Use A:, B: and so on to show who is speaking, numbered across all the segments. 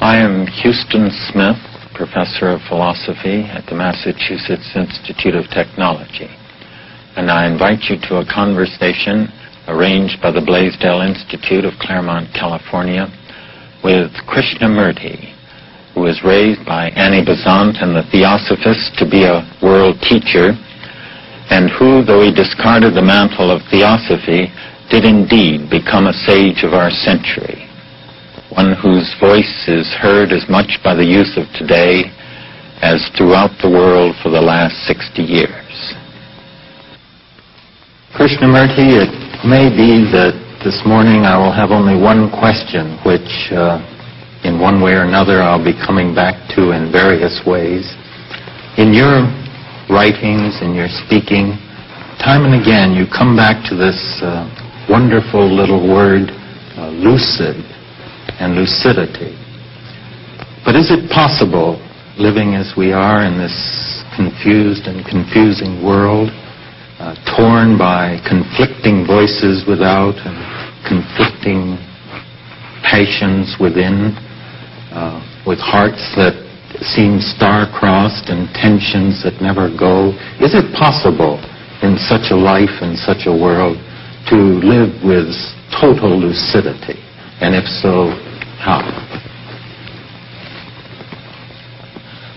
A: I am Houston Smith, Professor of Philosophy at the Massachusetts Institute of Technology, and I invite you to a conversation arranged by the Blaisdell Institute of Claremont, California, with Krishnamurti, who was raised by Annie Besant and the Theosophists to be a world teacher, and who, though he discarded the mantle of Theosophy, did indeed become a sage of our century, one whose voice is heard as much by the youth of today as throughout the world for the last 60 years. Krishnamurti, it may be that this morning I will have only one question, which in one way or another I'll be coming back to in various ways. In your writings, in your speaking, time and again you come back to this wonderful little word, lucid, and lucidity. But is it possible, living as we are in this confused and confusing world, torn by conflicting voices without and conflicting passions within, with hearts that seem star-crossed and tensions that never go, is it possible in such a life, in such a world, to live with total lucidity? And if so, how?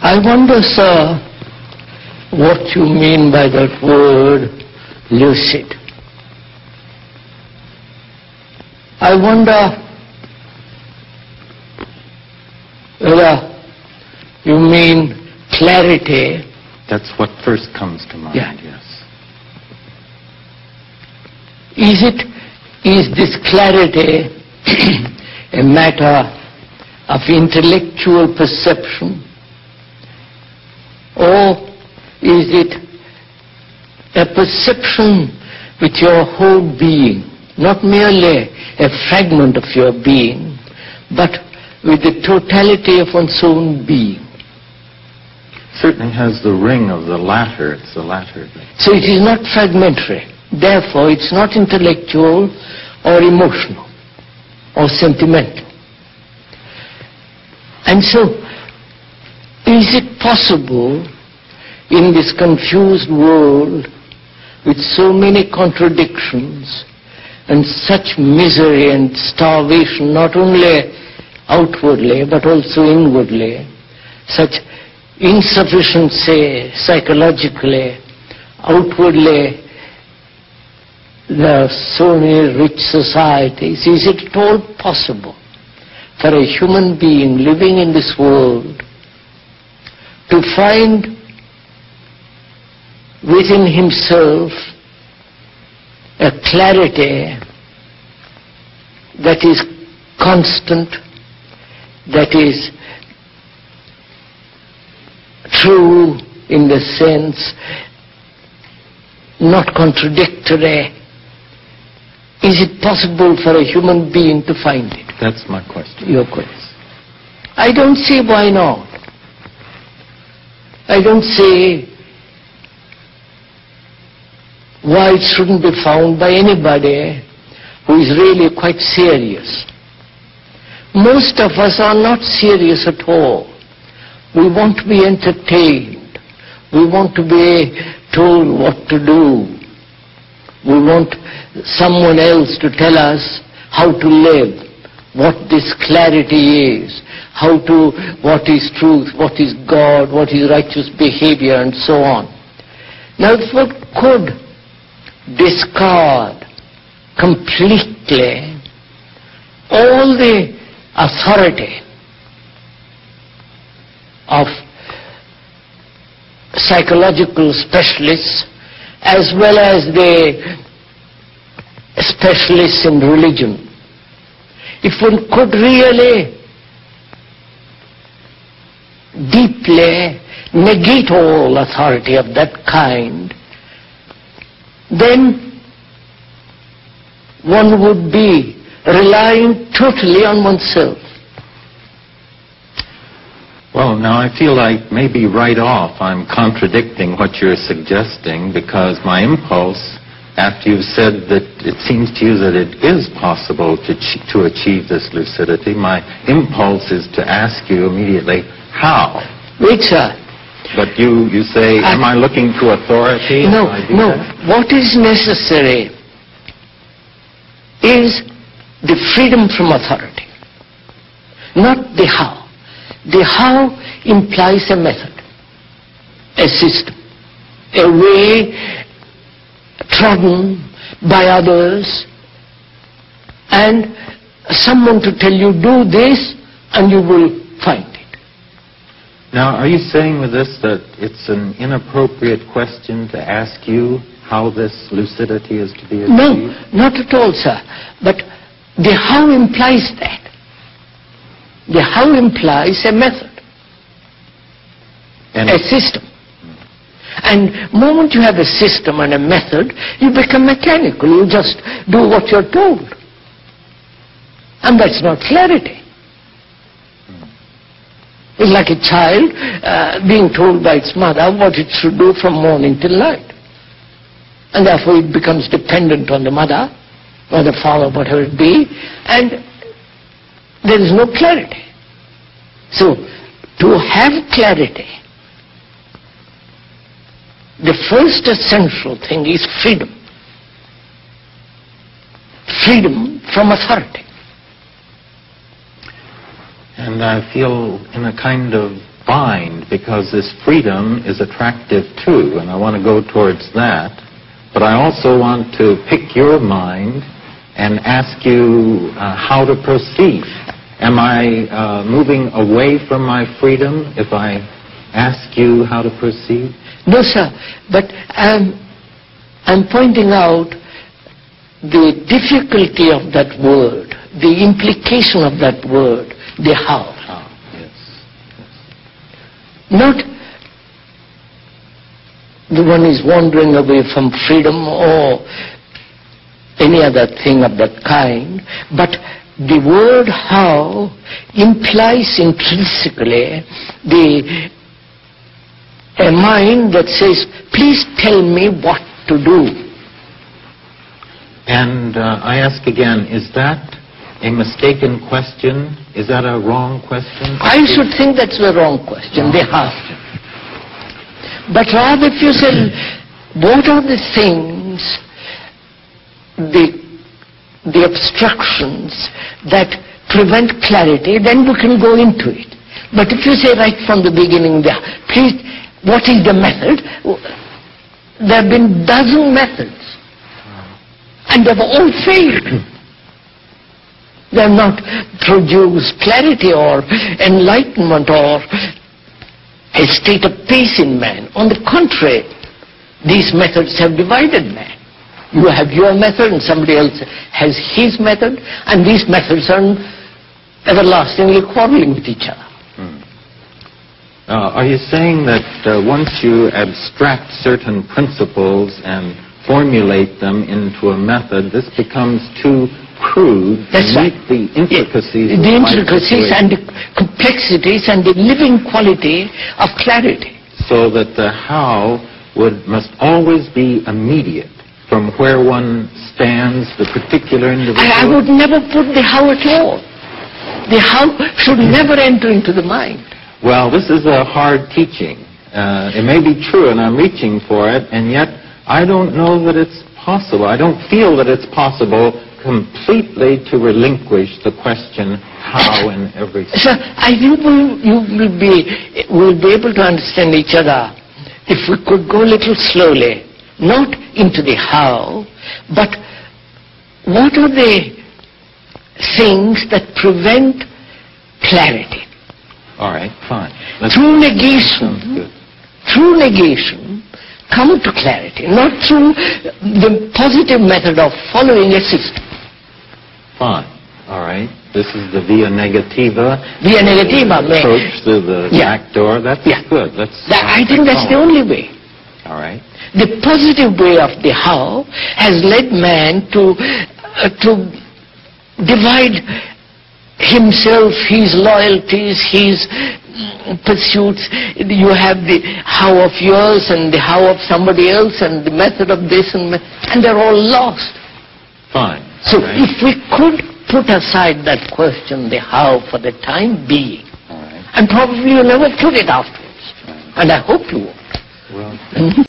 B: I wonder, sir, what you mean by that word, lucid. I wonder whether you mean clarity.
A: That's what first comes to mind,
B: Yeah.
A: yes.
B: Is this clarity a matter of intellectual perception, or is it a perception with your whole being, not merely a fragment of your being, but with the totality of one's own being?
A: Certainly has the ring of the latter. It's the latter.
B: So it is not fragmentary. Therefore, it's not intellectual or emotional or sentimental. And so, is it possible in this confused world with so many contradictions and such misery and starvation, not only outwardly but also inwardly, such insufficiency psychologically, outwardly there are so many rich societies, is it at all possible for a human being living in this world to find within himself a clarity that is constant, that is true in the sense, not contradictory? Is it possible for a human being to find it?
A: That's my question.
B: Your question. I don't see why not. I don't see why it shouldn't be found by anybody who is really quite serious. Most of us are not serious at all. We want to be entertained. We want to be told what to do. We want someone else to tell us how to live, what this clarity is, what is truth, what is God, what is righteous behavior, and so on. Now, if one could discard completely all the authority of psychological specialists as well as the specialists in religion, if one could really deeply negate all authority of that kind, then one would be relying totally on oneself.
A: Well, now I feel like maybe right off I'm contradicting what you're suggesting, because my impulse after you've said that it seems to you that it is possible to achieve this lucidity, my impulse is to ask you immediately, how?
B: Wait, sir.
A: But you say, am I looking to authority?
B: No. What is necessary is the freedom from authority, not the how. The how implies a method, a system, a way trodden by others, and someone to tell you, do this, and you will find it.
A: Now, are you saying with this that it's an inappropriate question to ask you how this lucidity is to be achieved?
B: No, not at all, sir. But the how implies that. The how implies a method, a system. And moment you have a system and a method, you become mechanical. You just do what you're told. And that's not clarity. It's like a child being told by its mother what it should do from morning till night. And therefore it becomes dependent on the mother or the father, whatever it be, and there is no clarity. So, to have clarity, the first essential thing is freedom. Freedom from authority.
A: And I feel in a kind of bind because this freedom is attractive too, and I want to go towards that. But I also want to pick your mind and ask you how to proceed. Am I moving away from my freedom if I ask you how to proceed?
B: No, sir. But I'm pointing out the difficulty of that word, the implication of that word, the how.
A: Yes.
B: Not the one is wandering away from freedom or any other thing of that kind, but the word how implies intrinsically a mind that says, please tell me what to do.
A: And I ask again, is that a mistaken question? Is that a wrong question?
B: I should think that's the wrong question, the how. But rather if you say, what are the things, the obstructions that prevent clarity, then we can go into it. But if you say right from the beginning, please, what is the method? There have been dozen methods, and they've all failed. They have not produced clarity or enlightenment or a state of peace in man. On the contrary, these methods have divided man. You have your method and somebody else has his method, and these methods are everlastingly quarreling with each other.
A: Are you saying that once you abstract certain principles and formulate them into a method, this becomes too crude to meet the intricacies
B: the intricacies and the complexities and the living quality of clarity?
A: So that the how must always be immediate from where one stands, the particular individual?
B: I would never put the how at all. The how should never enter into the mind.
A: Well, this is a hard teaching. It may be true, and I'm reaching for it, and yet I don't know that it's possible. I don't feel that it's possible completely to relinquish the question how in everything.
B: Sir, I think we'll be able to understand each other if we could go a little slowly, not into the how, but what are the things that prevent clarity?
A: All right, fine.
B: Through negation, come to clarity, not through the positive method of following a system.
A: Fine. All right. This is the via negativa.
B: Via negativa.
A: Approach through the back door. That's good.
B: I think that's the only way.
A: All right.
B: The positive way of the how has led man to divide himself, his loyalties, his pursuits. You have the how of yours and the how of somebody else and the method of this and they're all lost.
A: Fine.
B: So
A: right.
B: if we could put aside that question, the how, for the time being,
A: All right.
B: and probably you'll never put it afterwards, and I hope you won't.
A: Well,